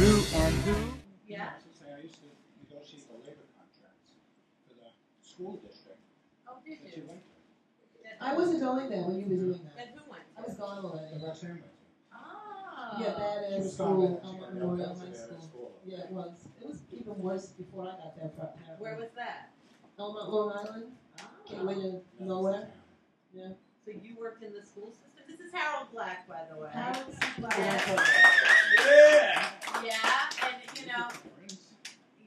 ReW and WhO. Yeah. I used to negotiate the labor contracts for the school district Oh, did that you you? went to. I wasn't going there when you were doing that. And who went? I was gone The already. RoXaNNe went to. Oh. Yeah, bad She ass was school, gone, but she got Memorial nailed High to bad at School. school. Yeah, it was. It was even worse before I got there. Where was that? Elmont, Long Island. Gateway Oh. to nowhere. Yeah. So you worked in the school system? This is HaRoLd BLaCk, by the way. HaRoLd Yes. Yeah! Yeah, and you know,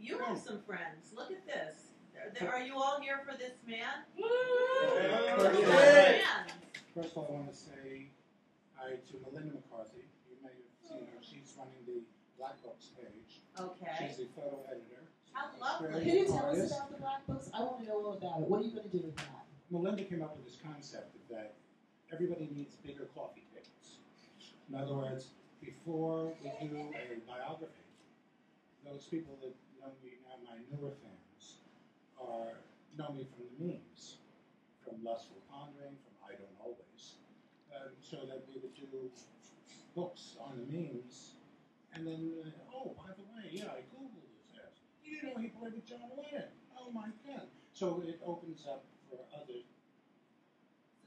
you have some friends. Look at this. Are you all here for this man? Yeah. First of all, I want to say hi to Melinda McCarthy. You may have seen her. She's running the Black Books page. Okay. She's the photo editor. How lovely. Can you tell us about the Black Books? I want to know all about it. What are you going to do with that? Melinda came up with this concept that everybody needs bigger coffee tables. In other words, before we do a biography, those people that know me now, my newer fans, know me from the memes, from Lustful Pondering, from I Don't Always, so that we would do books on the memes, and then, oh, by the way, yeah, I Googled his ass. You didn't know he played with John Lennon. Oh my God. So it opens up for others.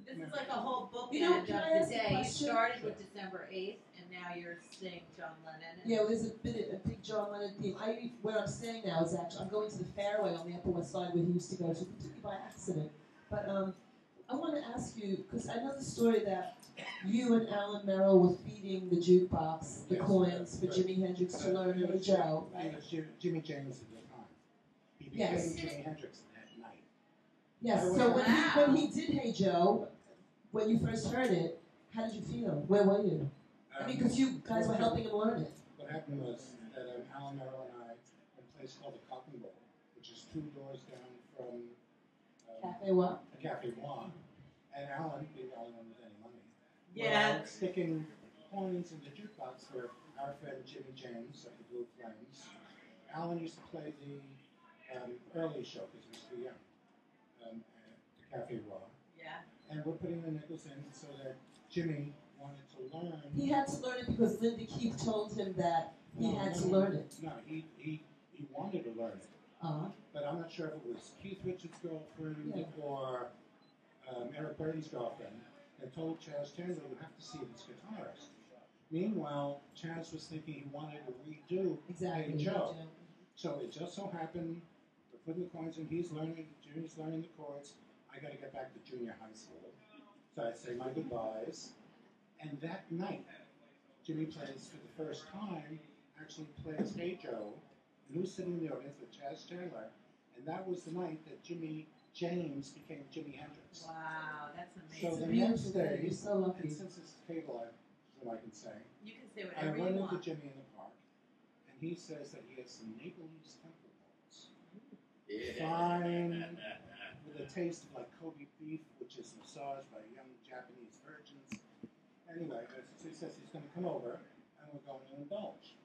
This is like a whole book You know, end can of I the ask a day. You question? started with December 8th, and now you're seeing John Lennon. Yeah, well, there's a big John Lennon theme. Where I'm staying now is actually, I'm going to the Fairway on the Upper West Side where he used to go to, completely by accident. But I want to ask you, because I know the story that you and Alan Merrill were feeding the jukebox, the coins for Jimi Hendrix to learn Hey Joe, right? It was Jimmy James at the time. He became Yes. Jimi Hendrix that night. Yes, so when he did Hey Joe, when you first heard it, how did you feel? Where were you? I mean, because you guys were helping him learn it. What happened was that Alan Merrill and I in a place called the Cotton Bowl, which is 2 doors down from Cafe what? a Cafe One. And Alan, being Alan with any money, Yeah. was sticking coins in the jukebox for our friend Jimmy James of the Blue Flames. Alan used to play the early show because he was too young, at the Cafe Raw. Yeah. And we're putting the nickels in so that Jimmy wanted to learn. He had to learn it because Linda Keith told him that he had to learn it. No, he wanted to learn it. But I'm not sure if it was Keith Richards' girlfriend or Eric Burden's girlfriend that told Chaz Chandler, you have to see this guitarist. Meanwhile, Chaz was thinking he wanted to redo Hey Joe. So it just so happened, we're putting the coins in, Jimmy's learning the chords. I got to get back to junior high school. So I say my goodbyes. And that night, Jimmy plays for the first time, actually plays Hey Joe, and who's sitting in the audience with Chaz Chandler. And that was the night that Jimmy James became Jimi Hendrix. Wow, that's amazing. So the beautiful next day, thing. You're so lucky. and since it's cable, I can say, You can say I whatever run you into want. Jimmy in the park, and he says that he has some Nepalese temple balls. Fine, with a taste of like Kobe beef, which is massaged by young Japanese virgins. Anyway, so he says he's going to come over, and we're going to indulge.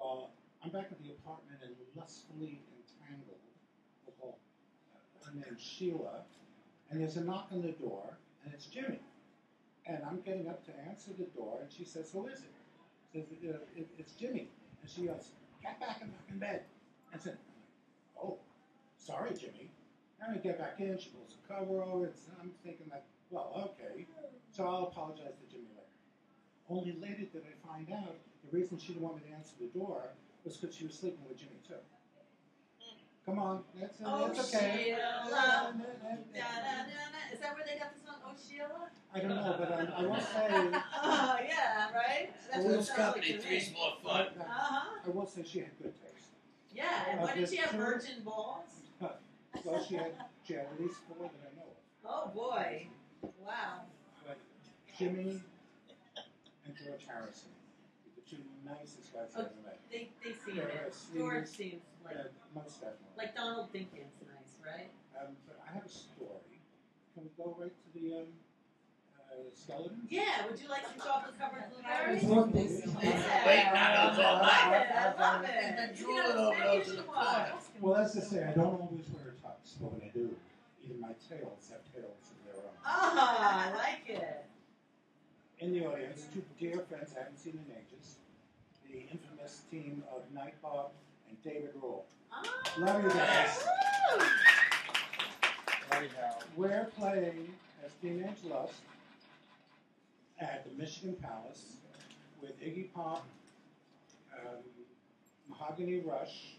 Well, I'm back at the apartment and lustfully entangled with her named Sheila, and there's a knock on the door, and it's Jimmy. And I'm getting up to answer the door, and she says, who is it? Says, it's Jimmy. And she goes, get back in fucking bed. I said, oh, sorry, Jimmy. And I get back in, she pulls the cover over, and I'm thinking like, well, okay. So I'll apologize to Jimmy later. Only later did I find out the reason she didn't want me to answer the door was because she was sleeping with Jimmy too. Come on, that's okay. Sheila. Is that where they got the song, Oh Sheila? I don't know, but I will say. Oh, yeah, right? That's what it Fool's sounds company, like to three's me. more fun. I will say she had good taste. Yeah, and what did she have, virgin balls? Well, she had at least 4 that I know of. Oh, boy. Wow. But Jimmy and George Harrison, the 2 nicest guys I've ever met. They seem Yeah, it. George seems like most definitely. like Donald Dinkins nice, right? But I have a story. Can we go right to the skeletons? Yeah, would you like some chocolate covered blueberries? There's one big Yeah. Wait, I was all night. I love it. I've been You drooling know, over maybe those you in the should corner. watch. Well, as I say, I don't always wear a tux, but when I do, even my tails have tails of their own. Ah, I like it. In the audience, 2 dear friends I haven't seen in ages. The infamous Janis team of Nightbob and David Rule. Oh. Love you guys. Bloody hell. We're playing as Teenage Lust at the Michigan Palace with Iggy Pop, Mahogany Rush,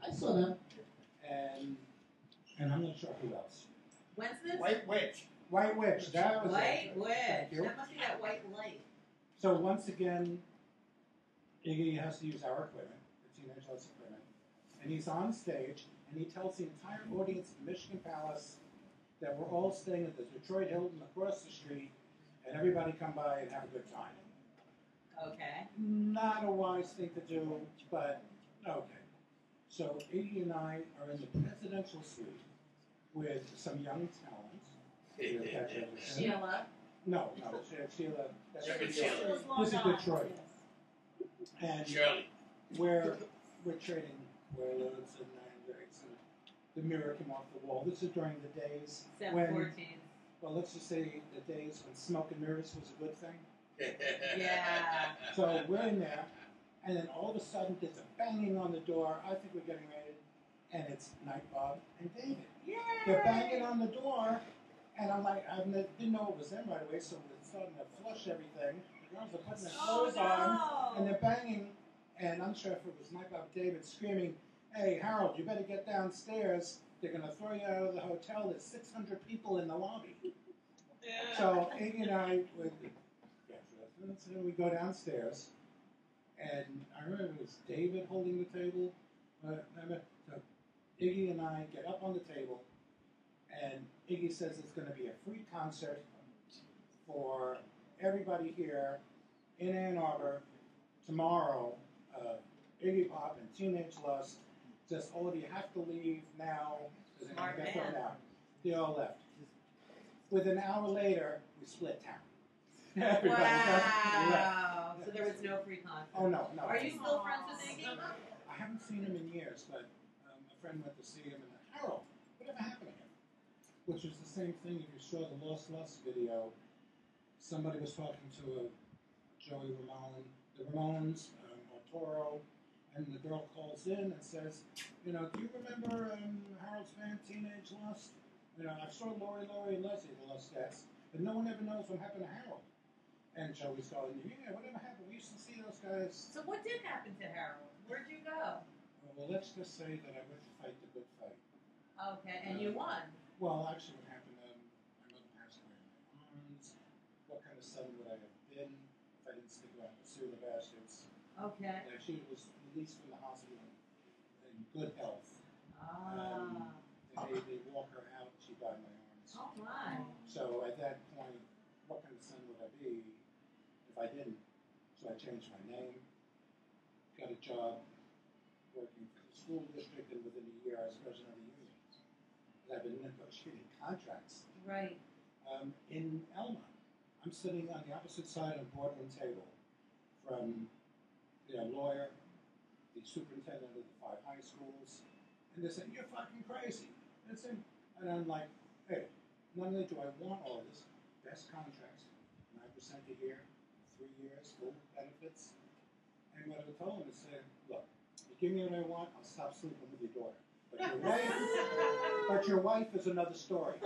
I saw them. and I'm not sure who else. When's this? White Witch. White Witch, that was White it. Witch. Thank you. That must be that white light. So once again, Iggy has to use our equipment, the Teenage Lust equipment, and he's on stage, and he tells the entire audience at the Michigan Palace that we're all staying at the Detroit Hilton across the street, and everybody come by and have a good time. Okay. Not a wise thing to do, but okay. So Iggy and I are in the presidential suite with some young talent. Sheila. No, Sheila. That's Different Sheila. Sheila. This is Detroit. And Shirley. we're trading warlords and mandrakes, and the mirror came off the wall. This is during the days when, 714. well, let's just say the days when smoke and mirrors was a good thing. Yeah. So we're in there, and then all of a sudden there's a banging on the door. I think we're getting ready, and it's Nightbob and David. Yay! They're banging on the door, and I'm like, didn't know it was them right away, so we're starting to flush everything. The girls are putting their clothes on, and they're banging, and I'm sure if it was Nightbob David screaming, "Hey, HaRoLd, you better get downstairs. They're going to throw you out of the hotel. There's 600 people in the lobby." Yeah. So Iggy and I so we go downstairs, and I remember it was David holding the table. So Iggy and I get up on the table, and Iggy says it's going to be a free concert for everybody here in Ann Arbor tomorrow. Iggy Pop and Teenage Lust. Just all of you have to leave now. Smart man. They all left. With an hour later, we split town. Everybody Wow. left. So there was no free concert. Oh, no. Are you still friends with Iggy? I haven't seen him in years, but a friend went to see him and HaRoLd, whatever happened to him? Which was the same thing if you saw the Lost Lust video. Somebody was talking to Joey Ramone, the Ramones, Arturo, and the girl calls in and says, do you remember HaRoLd's band Teenage Lust? I saw Lori and Leslie, the Lustettes, but no one ever knows what happened to HaRoLd. And Joey's going, yeah, whatever happened? We used to see those guys. So what did happen to HaRoLd? Where'd you go? Well, let's just say that I went to fight the good fight. Okay, and you won. Well, actually, what happened, my mother passed away in my arms. What kind of son would I have been if I didn't stick around to pursue the bastards? Okay. And she was released from the hospital in good health. They walk her out, she died in my arms. Oh my. So at that point, what kind of son would I be if I didn't? So I changed my name, got a job working for the school district, and within a year I was president of the union. I've been negotiating contracts. Right. In Elma, I'm sitting on the opposite side of the boardroom table from their lawyer, the superintendent of the 5 high schools, and they said, "You're fucking crazy." And I'm like, hey, not only do I want all this, best contracts, 9% a year, 3 years, full benefits. And what I told him is, look, you give me what I want, I'll stop sleeping with your daughter. But your wife is another story.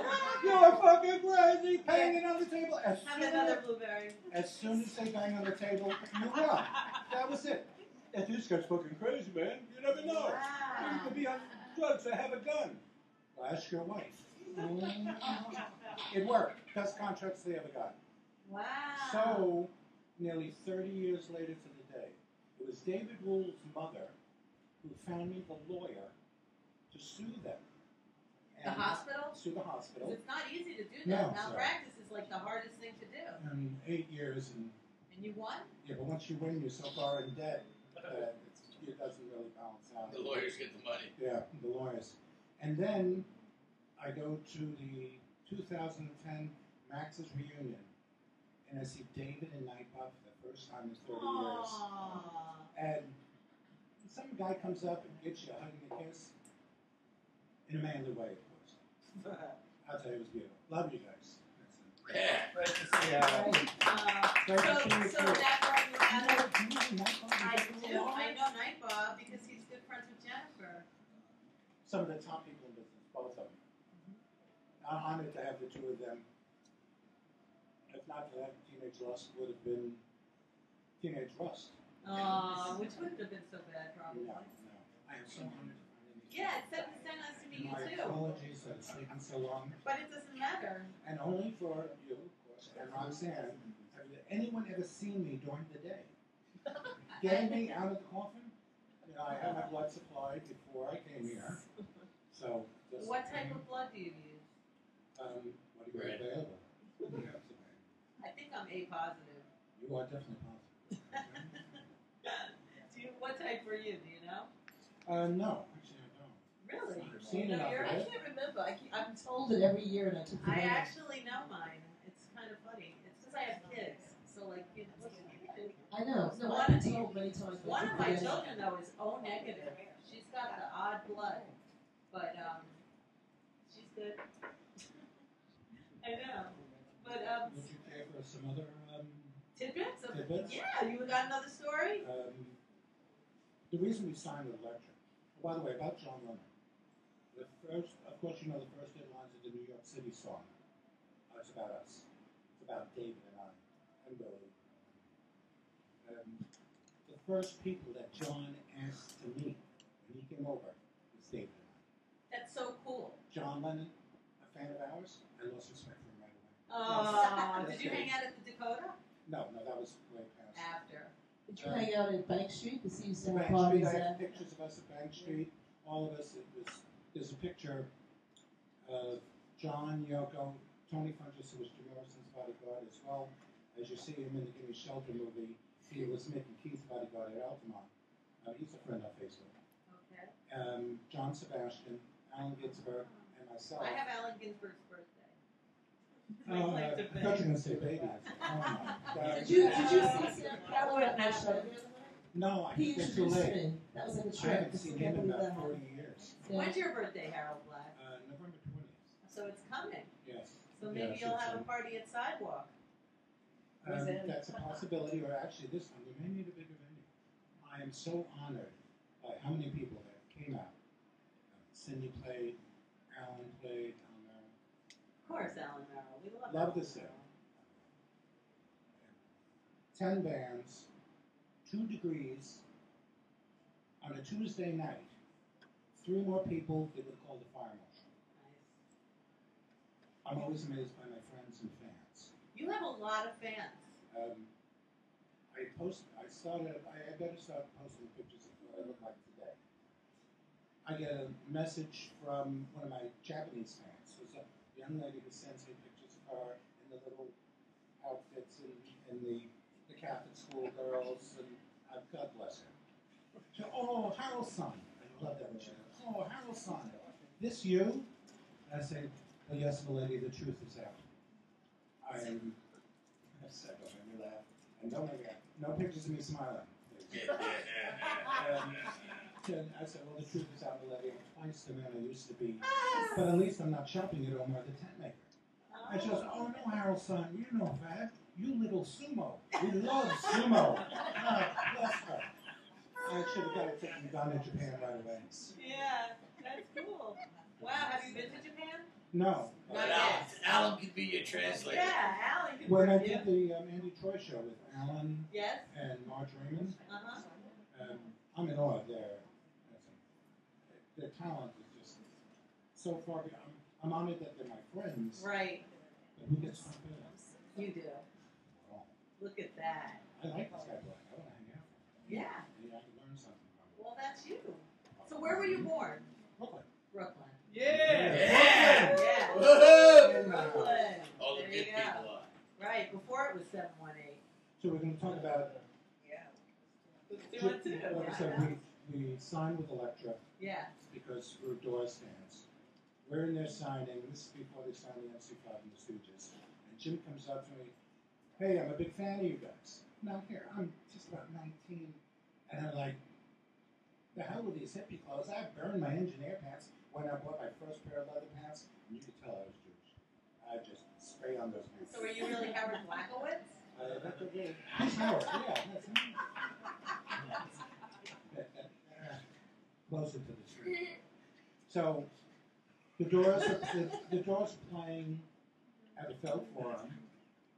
You're fucking crazy, banging on the table. Have another blueberry. As soon as they bang on the table, you won. That was it. And this guy's fucking crazy, man. You never know. Wow. You could be on drugs or have a gun. Well, ask your wife. It worked. Best contracts they ever got. Wow. So, nearly 30 years later to the day, it was David Rule's mother who found me the lawyer to sue them. The hospital? Sue the hospital. It's not easy to do No, that. Malpractice is like the hardest thing to do. 8 years and you won? yeah, but once you win, you're so far in debt that it doesn't really balance out. The lawyers get the money. Yeah, the lawyers. And then I go to the 2010 Max's reunion, and I see David and Nightbob for the first time in 30 years. And some guy comes up and gives you a hug and a kiss, in a manly way, of course. I'll tell you, it was beautiful. Love you guys. Nice to see you. So that brought you out of, I know Night Bob because he's good friends with Jennifer. Some of the top people in business, both of them. I'm honored to have the two of them. If not for that, Teenage Lust would have been Teenage Rust. Which wouldn't have been so bad, probably. No. I am so honored to find you. Yeah, it's so nice to meet you My too. apologies that it's taken so long. But it doesn't matter. And only for you, of course, and Roxanne. Have anyone ever seen me during the day? Getting me out of the coffin? You know, I had my blood supplied before I came here. So, just, What type of blood do you use? what do you have available? What do you have today? I think I'm A positive. You are definitely positive. What type were you? Do you know? No, actually I don't. Really? I've seen No, enough you're- of I it. can't remember. I'm told it every year, and I took the I money. actually know mine. It's kind of funny. It's because I have kids. So, like, you know, I know. No, One- I've been told many times. but I one keep of my forgetting. children, though, is O negative. She's got the odd blood. But, she's good. I know. But, Would you care for some other tidbits? tidbits? Yeah, you got another story? The reason we signed with Electric, by the way, about John Lennon, the first, of course, you know the first 8 lines of the New York City song. It's about us. It's about David and I, and Billy. The first people that John asked to meet when he came over was David and I. That's so cool. John Lennon, a fan of ours, I lost respect for him right away. Did you hang out at the Dakota? No, that was way past. After. Did you hang out at Bank Street? Because he used to have Bank Street, parties I there. have pictures of us at Bank Street. All of us. There's a picture of John, Yoko, Tony Funches, who was Jim Morrison's bodyguard as well. As you see him in the Gimme Shelter movie, he was Mickey Keith's bodyguard at Altamont. He's a friend on Facebook. Okay. John Sebastian, Allen Ginsberg, and myself. I have Allen Ginsberg's birthday. Oh, I thought you were going to say baby. Oh my God. Did you see Sam Cowell at my show? No, I He think it's too introduced late. me. That was like a I trip. haven't seen I him can't in believe that about 40 happened. years. Yeah. When's your birthday, HaRoLd Black? November 20th. So it's coming. Yes. So maybe Yes, you'll it's, have a party at Sidewalk. That's a possibility, or actually this time we may need a bigger venue. I am so honored by how many people that came out. Cindy played, Alan played, Of course, Alan Merrill. We love Love Alan this Merrill. 10 bands, 2 degrees, on a Tuesday night. 3 more people, they would call the fire marshal. Nice. I'm always amazed by my friends and fans. You have a lot of fans. I better start posting pictures of what I look like today. I get a message from one of my Japanese fans, who's a young lady who sends me pictures of her in the little outfits and the Catholic school girls, and God bless her. She goes, oh, HaRoLd-san. I love that when she goes, oh, HaRoLd-san. This you? I say, oh, yes, milady, the truth is out. I said, okay, let me laugh. And no pictures of me smiling. I said, well, the truth is out, milady. I'm twice the man I used to be. But at least I'm not shopping at Omar the tent maker. And she goes, oh, no, HaRoLd-san, you know that. You little sumo. We love sumo. God bless her. I should have got a ticket and gone to Japan right away. Yeah, that's cool. Wow, have you been to Japan? No. Not Alan could be your translator. Yeah, Alan can When I bring you. did the Andy Troy show with Alan Yes? and Marge Raymond, Uh-huh. I'm in awe of their talent is just so far beyond. I'm honored that they're my friends. Right. But who gets top billing? You do. Oh, Look at that. I like this guy Black. I want to hang out. Yeah. Maybe I can learn something from him. Well, that's you. So where were you born? Brooklyn. Brooklyn. Yeah. Yeah. Woohoo! Brooklyn. All the There good you go. people are. Right, before it was 718. So we're going to talk about. Let's do it too. Like I said, we signed with Elektra Yeah. because we're Doors fans. We're in there signing. This is before they signed the MC5 and the Stooges. And Jim comes up to me, hey, I'm a big fan of you guys. Now here, I'm just about 19, and I'm like, the hell with these hippie clothes? I burned my engineer pants when I bought my first pair of leather pants, and you could tell I was Jewish. I just spray on those pants. So were you really Howard Blackowitz? That's okay. He's Howard, yeah. That's him. Closer to the street. So the Doors are playing at the Felt Forum,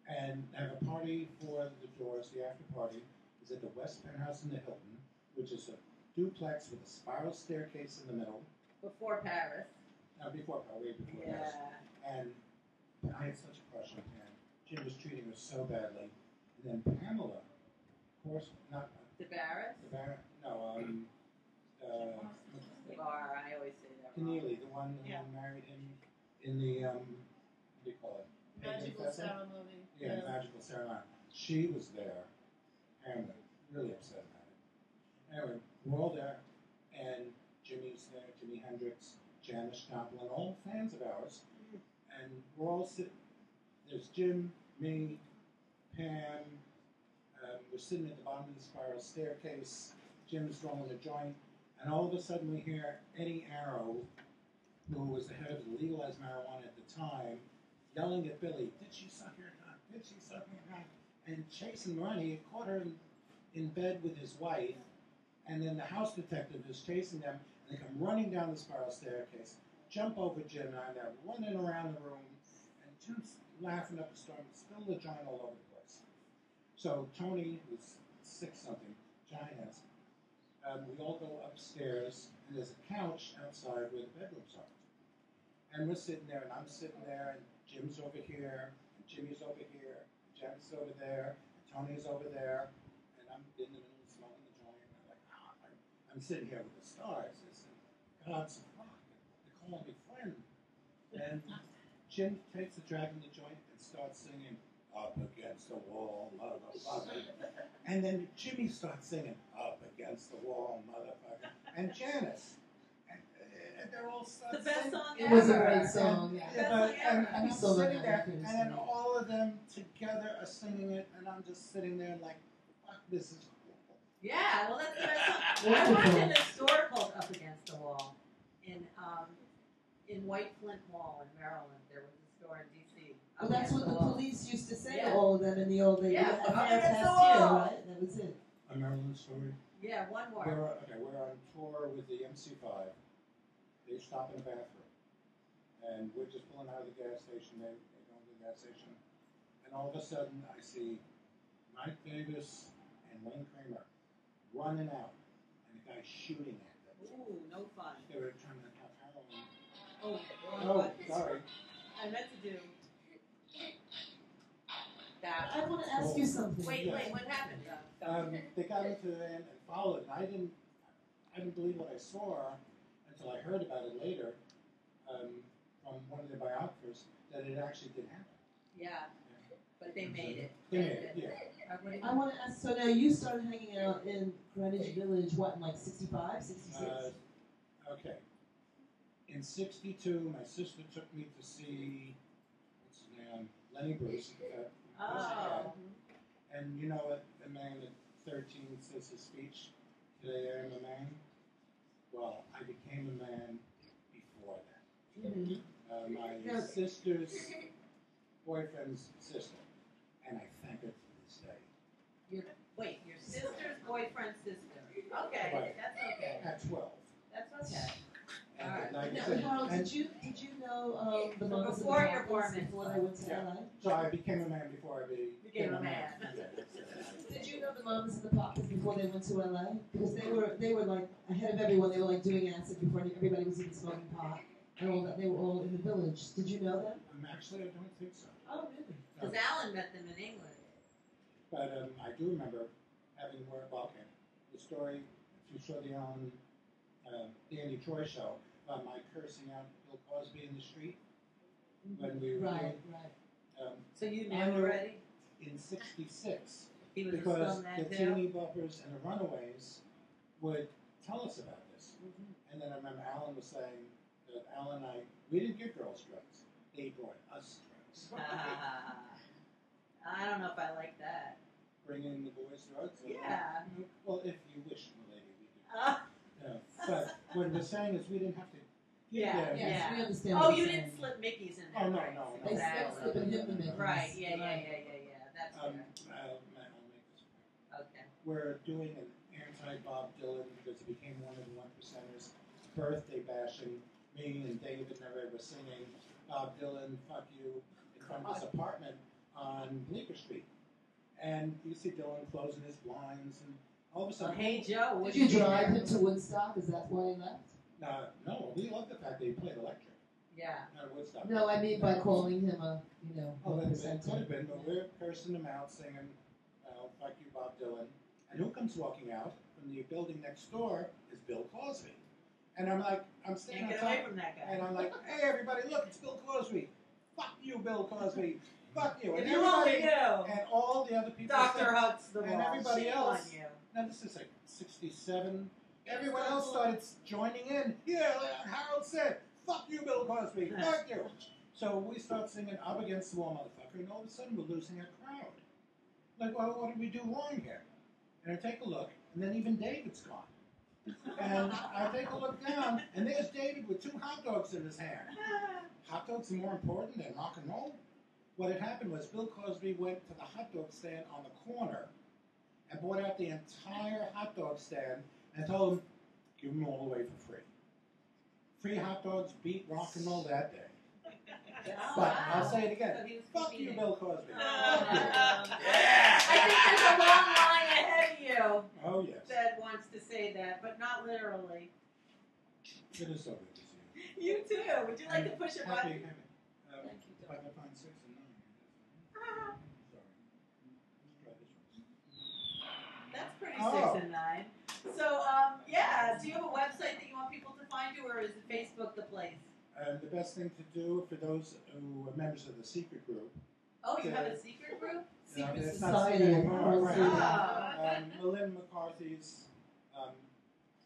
and have a party for the Doors. The after party is at the West Penthouse in the Hilton, which is a duplex with a spiral staircase in the middle. Before Paris. Way before Paris. And I had such a crush on Pam. Jim was treating her so badly. And then Pamela, of course, not DeBarris? No, DeBar, I always say that wrong. Keneally, the one who married him in the, what do you call it? Magical ceremony. Yeah, magical ceremony. She was there, and really upset about it. Anyway, we're all there, and Jimmy's there, Jimi Hendrix, Janis Joplin, all fans of ours, and we're all sitting. There's Jim, me, Pam. We're sitting at the bottom of the spiral staircase. Jim's rolling a joint, and all of a sudden we hear Eddie Arrow, who was the head of the legalized marijuana at the time, yelling at Billy, "Did she suck your nut? Did she suck your nut?" And chasing him around. He had caught her in bed with his wife, and then the house detective is chasing them, and they come running down the spiral staircase, jump over Jim and I, they're running around the room, and Jim's laughing up a storm, spilled the joint all over the place. So Tony, who's 6-something, Janis, we all go upstairs, and there's a couch outside where the bedrooms are. And we're sitting there, and I'm sitting there, and Jim's over here, and Jimmy's over here, and Janis over there, and Tony's over there, and I'm in the middle smoking the joint, and I'm like, I'm sitting here with the stars, and God's fuck, they call me friend. And Jim takes the drag in the joint and starts singing, "Up against the wall, motherfucker." And then Jimmy starts singing, "Up against the wall, motherfucker." And Janis. And they're all The best song It ever. was a great song, yeah. And I'm We still sitting don't there, know and who's then singing. all of them together are singing it, and I'm just sitting there like, fuck, this is cool. Yeah, well, that's the best song. I watched a store called Up Against the Wall in White Flint Mall in Maryland. There was a store in D.C. Well, that's what the police used to say Yeah. to all of them in the old days. Yeah, A up half against the past year, wall. right? That was it. A Maryland story. Yeah, one more. We're on tour with the MC5. They stop in a bathroom. And we're just pulling out of the gas station. They go to the gas station. And all of a sudden, I see Mike Davis and Wayne Kramer running out. And the guy shooting at them. Ooh, no fun. They were trying to have heroin. Oh, Oh, sorry. I meant to do that. I want to ask you something. Wait, what happened though? They got into the van and followed. And I didn't believe what I saw until I heard about it later from one of the biographers that it actually did happen. Yeah, but they made it. They made it, yeah. I want to ask, so now you started hanging out in Greenwich Village, what, in like 65, 66? Okay. In 62, my sister took me to see, what's his name, Lenny Bruce. Oh. And you know what a man at 13 says his speech, "Today I am a man"? Well, I became a man before that. Mm-hmm. My sister's boyfriend's sister, and I thank her to this day. Your sister's boyfriend's sister. Okay, Right. that's okay. At 12. That's okay. And All right. like I Now, said, Harold, and did you know the moms and the before your papas bar mitzvah. before they went to Yeah. LA? so I became a man before I Became a man. Did you know the moms and the papas before they went to LA? Because they were like ahead of everyone. They were like doing acid before everybody was even smoking pot and all that. They were all in the village. Did you know them? Actually, I don't think so. Oh, really? Because Alan met them in England. But I do remember having worked, the story, if you saw the Alan, Danny Troy show, about my cursing out Bill Cosby in the street when we were Right. So you I knew knew- already? in 66. He was a Because scumbag the too? teeny boppers and the runaways would tell us about this. And then I remember Alan was saying that Alan and I, we didn't give girls drugs. They brought us drugs. I don't know if I like that. Bringing the boys drugs? Yeah. Well, if you wish, my lady, we do. Uh, Yeah. But what we're saying is we didn't have to Yeah. Yes, we understand. Oh, what you you're didn't saying. slip Mickey's in Oh, there. no, right? no, no. They still Exactly. slipping him the Mickey's. Right, yeah. That's I'll fair. make this point. Okay. We're doing an anti-Bob Dylan because he became one of the 1%ers. Birthday bashing. Me and David and everybody were singing Bob Dylan, fuck you, in front of his apartment on Bleecker Street. And you see Dylan closing his blinds, and all of a sudden... Hey, Joe. Did you drive him to Woodstock? Is that why he left? No, we love the fact that he played electric. Yeah. At Woodstock. No, I mean by calling him a, Oh, that could have 1%er. been, but we're cursing him out, singing, fuck you, Bob Dylan. And who comes walking out from the building next door is Bill Cosby. And I'm like, I'm standing Can't get outside, away from that guy. and I'm like, hey, everybody, look, it's Bill Cosby. Fuck you, Bill Cosby. Fuck you. And If you only everybody, knew. and all the other people Dr. said, Hugs the and wall. everybody Shame else- on you. now this is like 67. Everyone else started joining in. Yeah, like HaRoLd said, fuck you, Bill Cosby. Fuck you. So we start singing Up Against the Wall, motherfucker, and all of a sudden we're losing a crowd. Like, well, what did we do wrong here? And I take a look, and then even David's gone. And I take a look down, and there's David with 2 hot dogs in his hand. Hot dogs are more important than rock and roll? What had happened was Bill Cosby went to the hot dog stand on the corner and bought out the entire hot dog stand and told them, give them all away for free. Free hot dogs beat rock and roll that day. But I'll say it again. So he was Fuck you, competing. Bill Cosby. Yeah. I think there's a long line ahead of you Oh, yes. that wants to say that, but not literally. It is so good to see you. You too. Would you like to push a Happy, button? happy. Thank you, If I can find 6 and 9. Ah, Sorry. Let's try this one. That's pretty Oh. 6 and 9. So, yeah. Do you have a website that you want people to find you, or is it Facebook the place? And the best thing to do for those who are members of the secret group, Oh, you have Yeah. a secret group? no, Secret it's not Society secret of anymore, HaRoLd. right. Oh. Melinda McCarthy's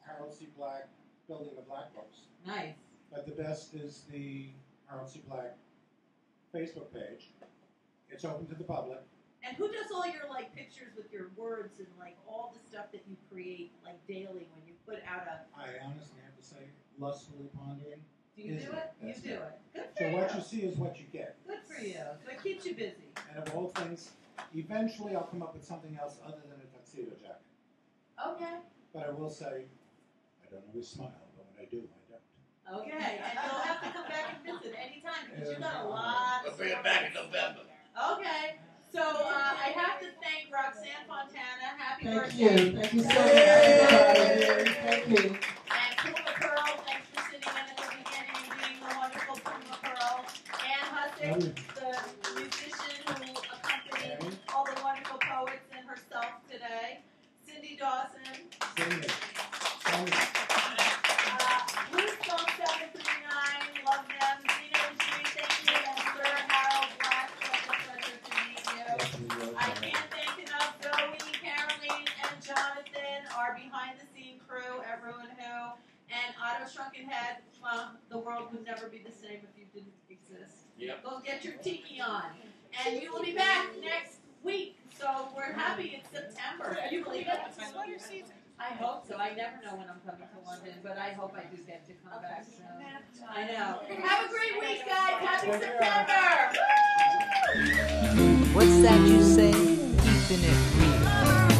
HaRoLd C. BLaCk Building the Black Books. Nice. But the best is the HaRoLd C. BLaCk Facebook page. It's open to the public. And who does all your like pictures with your words and like all the stuff that you create like daily when you put out a? I honestly have to say, lustfully pondering. Do you Is do it? it? You That's do right. it. Good for So you. what you see is what you get. Good for you. So it keeps you busy. And of all things, eventually I'll come up with something else other than a tuxedo jacket. Okay. But I will say, I don't always smile, but when I do, I don't. Okay. And you'll have to come back and visit anytime because you've got a lot. We'll of bring it stuff. back in November. Okay. So I have to thank RoXaNNe Fontana. Happy Thank birthday. you. Thank you so much, everybody. Thank you. And Puma Pearl, thanks for sitting in at the beginning and being the wonderful Puma Pearl. Ann Hussick, the musician who accompanied all the wonderful poets and herself today. Cindy Dawson. Sing it. Sing it. Blue Stone 739, love them. Dina and Sri, thank you. And Sir HaRoLd BLaCk, such a pleasure to meet you. I can't thank enough Zoe, Caroline, and Jonathan, our behind-the-scene crew at ReW and WhO, and Otto Shrunkenhead. The world would never be the same if you didn't exist. Yep. Go get your tiki on. And you will be back next week. So we're happy it's September. Can you believe it? Sweater season. I hope so. I never know when I'm coming to London, but I hope I do get to come back soon. I know. Have a great week, guys. Happy September. What's that you say? Keeping it real.